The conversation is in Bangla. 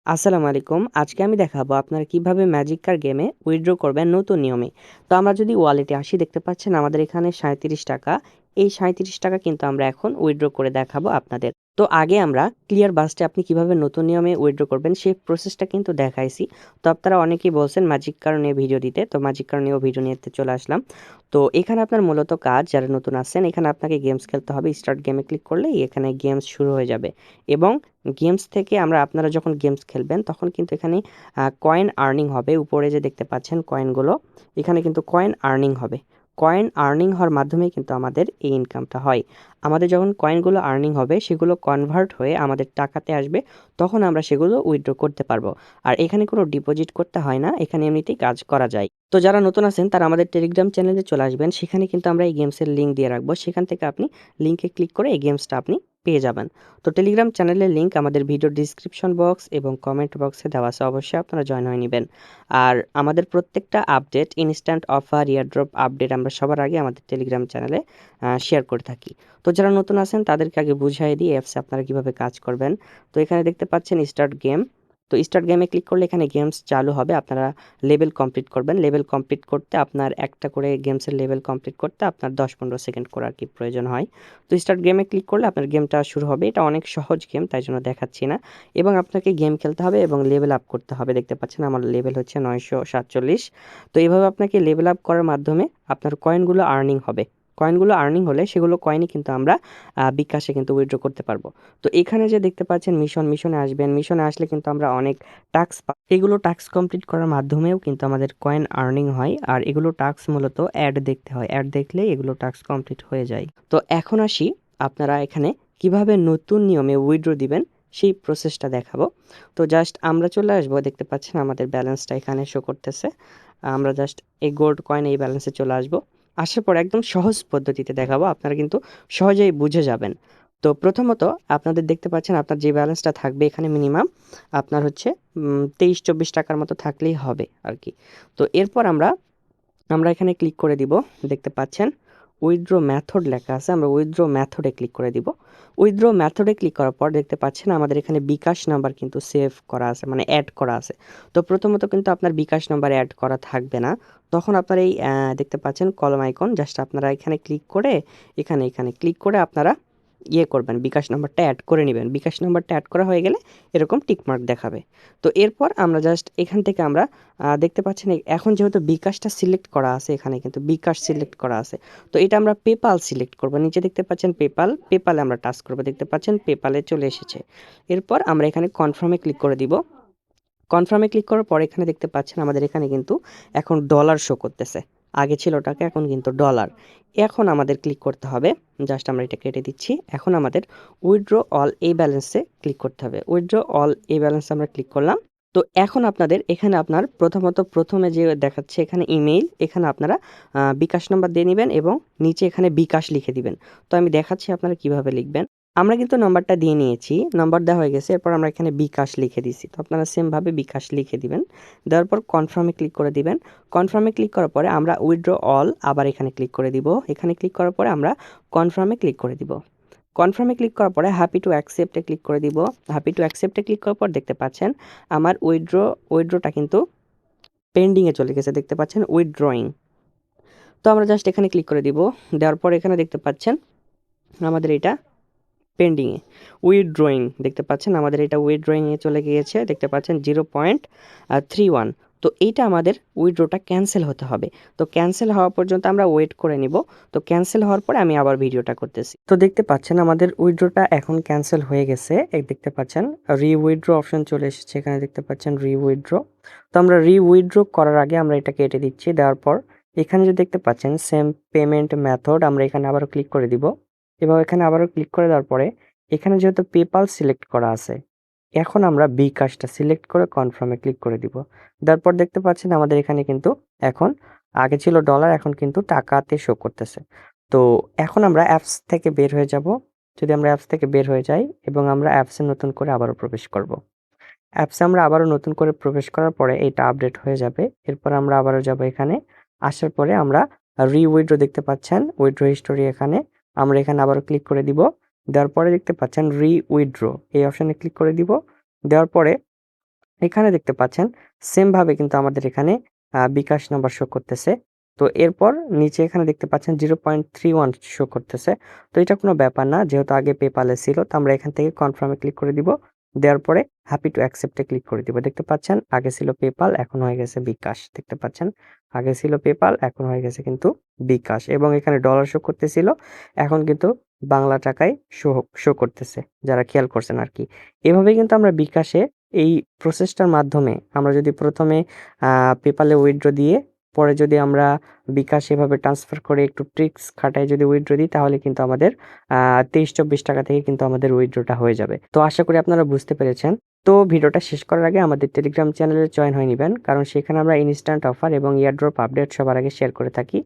আসসালামু আলাইকুম। আজকে আমি দেখাবো আপনারা কিভাবে ম্যাজিক কার গেমে উইথড্র করবেন নতুন নিয়মে। তো আমরা যদি ওয়ালেটে আসি দেখতে পাচ্ছেন আমাদের এখানে ৳৩৭। এই ৳৩৭ কিন্তু আমরা এখন উইথড্র করে দেখাবো আপনাদের। তো আগে আমরা ক্লিয়ার বাসটে আপনি কিভাবে নতুন নিয়মে উইথড্র করবেন সেই প্রসেসটা কিন্তু দেখাইছি। তো আপনারা অনেকেই বলছেন ম্যাজিক কার নিয়ে ভিডিও দিতে। তো ম্যাজিক কার নিয়েও ভিডিও নিতে চলে আসলাম। তো এখানে আপনার মূলত কাজ যারা নতুন আছেন এখানে আপনাকে গেমস খেলতে হবে। স্টার্ট গেমে ক্লিক করলেই এখানে গেমস শুরু হয়ে যাবে এবং গেমস থেকে আপনারা যখন গেমস খেলবেন তখন কিন্তু এখানে কয়েন আর্নিং হবে। উপরে যে দেখতে পাচ্ছেন কয়েনগুলো, এখানে কিন্তু কয়েন আর্নিং হবে। কয়েন আর্নিং হওয়ার মাধ্যমেই কিন্তু আমাদের এই ইনকামটা হয়। আমাদের যখন কয়েনগুলো আর্নিং হবে সেগুলো কনভার্ট হয়ে আমাদের টাকাতে আসবে, তখন আমরা সেগুলো উইথড্র করতে পারবো। আর এখানে কোনো ডিপোজিট করতে হয় না, এখানে এমনিতেই কাজ করা যায়। তো যারা নতুন আছেন তারা আমাদের টেলিগ্রাম চ্যানেলে চলে আসবেন। সেখানে কিন্তু আমরা এই গেমসের লিঙ্ক দিয়ে রাখবো। সেখান থেকে আপনি লিঙ্কে ক্লিক করে এই গেমসটা আপনি পেয়ে যাবেন। তো টেলিগ্রাম চ্যানেলের লিঙ্ক আমাদের ভিডিওর ডিসক্রিপশন বক্স এবং কমেন্ট বক্সে দেওয়া আছে, অবশ্যই আপনারা জয়েন হয়ে নেবেন। আর আমাদের প্রত্যেকটা update, instant offer, airdrop update আমরা সবার আগে আমাদের টেলিগ্রাম চ্যানেলে শেয়ার করে থাকি। তো যারা নতুন আছেন তাদেরকে আগে বুঝিয়ে দিই অ্যাপসে আপনারা কিভাবে কাজ করবেন। তো এখানে দেখতে পাচ্ছেন স্টার্ট গেম। তো স্টার্ট গেমে ক্লিক করলে এখানে গেমস চালু হবে। আপনারা লেভেল কমপ্লিট করবেন। লেভেল কমপ্লিট করতে আপনার একটা করে গেমসের লেভেল কমপ্লিট করতে আপনার 10-15 সেকেন্ড করে আর কি প্রয়োজন হয়। তো স্টার্ট গেমে ক্লিক করলে আপনার গেমটা শুরু হবে। এটা অনেক সহজ গেম, তাই জন্য দেখাচ্ছি না। এবং আপনাকে গেম খেলতে হবে এবং লেভেল আপ করতে হবে। দেখতে পাচ্ছেন আমার লেভেল হচ্ছে 947। তো এইভাবে আপনাকে লেভেল আপ করার মাধ্যমে আপনার কয়েনগুলো আর্নিং হবে। কয়েনগুলো আর্নিং হলে সেগুলো কয়েনই কিন্তু আমরা বিকাশে কিন্তু উইথড্র করতে পারবো। তো এখানে যে দেখতে পাচ্ছেন মিশনে আসবেন। মিশনে আসলে কিন্তু আমরা অনেক টাস্ক এগুলো টাস্ক কমপ্লিট করার মাধ্যমেও কিন্তু আমাদের কয়েন আর্নিং হয়। আর এগুলো টাস্ক মূলত অ্যাড দেখতে হয়। অ্যাড দেখলেই এগুলো টাস্ক কমপ্লিট হয়ে যায়। তো এখন আসি আপনারা এখানে কিভাবে নতুন নিয়মে উইথড্র দিবেন সেই প্রসেসটা দেখাবো। তো জাস্ট আমরা চলে আসবো, দেখতে পাচ্ছেন আমাদের ব্যালেন্সটা এখানে শো করতেছে। আমরা জাস্ট এই গোল্ড কয়েন এই ব্যালেন্সে চলে আসবো। আসার পর একদম সহজ পদ্ধতিতে দেখাবো, আপনারা কিন্তু সহজেই বুঝে যাবেন। তো প্রথমত আপনাদের দেখতে পাচ্ছেন আপনার যে ব্যালেন্সটা থাকবে এখানে মিনিমাম আপনার হচ্ছে 23-24 টাকার মতো থাকলেই হবে আর কি। তো এরপর আমরা আমরা এখানে ক্লিক করে দিব। দেখতে পাচ্ছেন উইথড্র মেথড লেখা আছে, আমরা উইথড্র মেথডে ক্লিক করে দিব। উইথড্র মেথডে ক্লিক করার পর দেখতে পাচ্ছেন আমাদের এখানে বিকাশ নাম্বার কিন্তু সেভ করা আছে, মানে অ্যাড করা আছে। তো প্রথমত কিন্তু আপনার বিকাশ নাম্বার অ্যাড করা থাকবে না। তখন আপনার এই দেখতে পাচ্ছেন কলম আইকন, জাস্ট আপনারা এখানে ক্লিক করে এখানে এখানে ক্লিক করে আপনারা করবেন, বিকাশ নাম্বারটা অ্যাড করে নেবেন। বিকাশ নাম্বারটা অ্যাড করা হয়ে গেলে এরকম টিকমার্ক দেখাবে। তো এরপর আমরা জাস্ট এখান থেকে আমরা দেখতে পাচ্ছেন এখন যেহেতু বিকাশটা সিলেক্ট করা আছে, এখানে কিন্তু বিকাশ সিলেক্ট করা আছে। তো এটা আমরা পেপাল সিলেক্ট করব। নিচে দেখতে পাচ্ছেন পেপালে আমরা টাচ করব। দেখতে পাচ্ছেন পেপালে চলে এসেছে। এরপর আমরা এখানে কনফার্মে ক্লিক করে দিব। কনফার্মে ক্লিক করার পর এখানে দেখতে পাচ্ছেন আমাদের এখানে কিন্তু এখন ডলার শো করতেছে। আগে ছিল টাকা, এখন কিন্তু ডলার। এখন আমাদের ক্লিক করতে হবে, জাস্ট আমরা এটা কেটে দিচ্ছি। এখন আমাদের উইথড্র অল এই ব্যালেন্সে ক্লিক করতে হবে। উইথড্র অল এই ব্যালেন্সে আমরা ক্লিক করলাম। তো এখন আপনাদের এখানে আপনার প্রথমে যে দেখাচ্ছে এখানে ইমেইল, এখানে আপনারা বিকাশ নাম্বার দিয়ে নেবেন এবং নিচে এখানে বিকাশ লিখে দিবেন। তো আমি দেখাচ্ছি আপনারা কিভাবে লিখবেন। আমরা কিন্তু নাম্বারটা দিয়ে নিয়েছি, নাম্বার দেওয়া হয়ে গেছে। এরপর আমরা এখানে বিকাশ লিখে দিছি। তো আপনারা সেমভাবে বিকাশ লিখে দিবেন। দেওয়ার পর কনফার্মে ক্লিক করে দিবেন। কনফার্মে ক্লিক করার পরে আমরা উইথড্র অল আবার এখানে ক্লিক করে দিব। এখানে ক্লিক করার পরে আমরা কনফার্মে ক্লিক করে দিব। কনফার্মে ক্লিক করার পরে হ্যাপি টু অ্যাকসেপ্টে ক্লিক করে দিব। হ্যাপি টু অ্যাকসেপ্টে ক্লিক করার পর দেখতে পাচ্ছেন আমার উইথড্রটা কিন্তু পেন্ডিংয়ে চলে গেছে। দেখতে পাচ্ছেন উইথড্রয়িং। তো আমরা জাস্ট এখানে ক্লিক করে দিব। দেওয়ার পর এখানে দেখতে পাচ্ছেন আমাদের এটা পেন্ডিংয়ে উইথড্রয়িং, দেখতে পাচ্ছেন আমাদের এটা উইথড্রয়িংয়ে চলে গিয়েছে। দেখতে পাচ্ছেন 0.31। তো এইটা আমাদের উইথড্রটা ক্যান্সেল হতে হবে। তো ক্যান্সেল হওয়া পর্যন্ত আমরা ওয়েট করে নিব। তো ক্যান্সেল হওয়ার পরে আমি আবার ভিডিওটা করতেছি। তো দেখতে পাচ্ছেন আমাদের উইথড্রটা এখন ক্যান্সেল হয়ে গেছে। দেখতে পাচ্ছেন উইথড্র অপশন চলে এসেছে, এখানে দেখতে পাচ্ছেন উইথড্র। তো আমরা উইথড্র করার আগে আমরা এটা কেটে দিচ্ছি। দেওয়ার পর এখানে যে দেখতে পাচ্ছেন সেম পেমেন্ট মেথড, আমরা এখানে আবারও ক্লিক করে দিব। এবং এখানে আবারও ক্লিক করে দেওয়ার পরে এখানে যেহেতু পেপাল সিলেক্ট করা আছে, এখন আমরা বিকাশটা সিলেক্ট করে কনফার্মে ক্লিক করে দিব। তারপর দেখতে পাচ্ছেন আমাদের এখানে কিন্তু এখন আগে ছিল ডলার, এখন কিন্তু টাকাতে শো করতেছে। তো এখন আমরা অ্যাপস থেকে বের হয়ে যাব। যদি আমরা অ্যাপস থেকে বের হয়ে যাই এবং আমরা অ্যাপসে নতুন করে আবারও প্রবেশ করব। অ্যাপসে আমরা আবারও নতুন করে প্রবেশ করার পরে এটা আপডেট হয়ে যাবে। এরপর আমরা আবারও যাব এখানে। আসার পরে আমরা উইথড্র দেখতে পাচ্ছেন, উইথড্র হিস্টোরি এখানে। আমরা এখানে আবারও ক্লিক করে দিব। দেওয়ার পরে দেখতে পাচ্ছেন উইথড্র এই অপশনে ক্লিক করে দিব। দেওয়ার পরে এখানে দেখতে পাচ্ছেন সেম ভাবে কিন্তু আমাদের এখানে বিকাশ নাম্বার শো করতেছে। তো এরপর নিচে এখানে দেখতে পাচ্ছেন 0.31 শো করতেছে। তো এটা কোনো ব্যাপার না। যেহেতু আগে পেপ্যাল এ ছিল, তো আমরা এখান থেকে কনফার্ম এ ক্লিক করে দিব। দেওয়ার পরে happy to accept A click করে দিব। দেখতে পাচ্ছেন আগে ছিল পেপ্যাল, এখন হয়ে গেছে বিকাশ। দেখতে পাচ্ছেন আগে ছিল পেপ্যাল, এখন হয়ে গেছে কিন্তু বিকাশ, এবং এখানে ডলার শো করতেছিল, এখন কিন্তু বাংলা টাকায় শো করতেছে, যারা খেয়াল করছেন আরকি। এভাবেই কিন্তু আমরা বিকাশে এই প্রসেসটার মাধ্যমে আমরা যদি ১ম এ পেপ্যালে উইথড্র দিয়ে পরে যদি আমরা বিকাশে এভাবে ট্রান্সফার করে একটু ট্রিক্স খাটায় যদি উইথড্র দিই, তাহলে কিন্তু আমাদের ২৩-২৪ টাকা থেকে কিন্তু আমাদের উইথড্রটা হয়ে যাবে। তো আশা করি আপনারা বুঝতে পেরেছেন। তো ভিডিওটা শেষ করার আগে আমাদের টেলিগ্রাম চ্যানেলে জয়েন হয়ে নিবেন, কারণ সেখানে আমরা ইনস্ট্যান্ট অফার এবং এয়ারড্রপ আপডেট সবার আগে শেয়ার করে থাকি।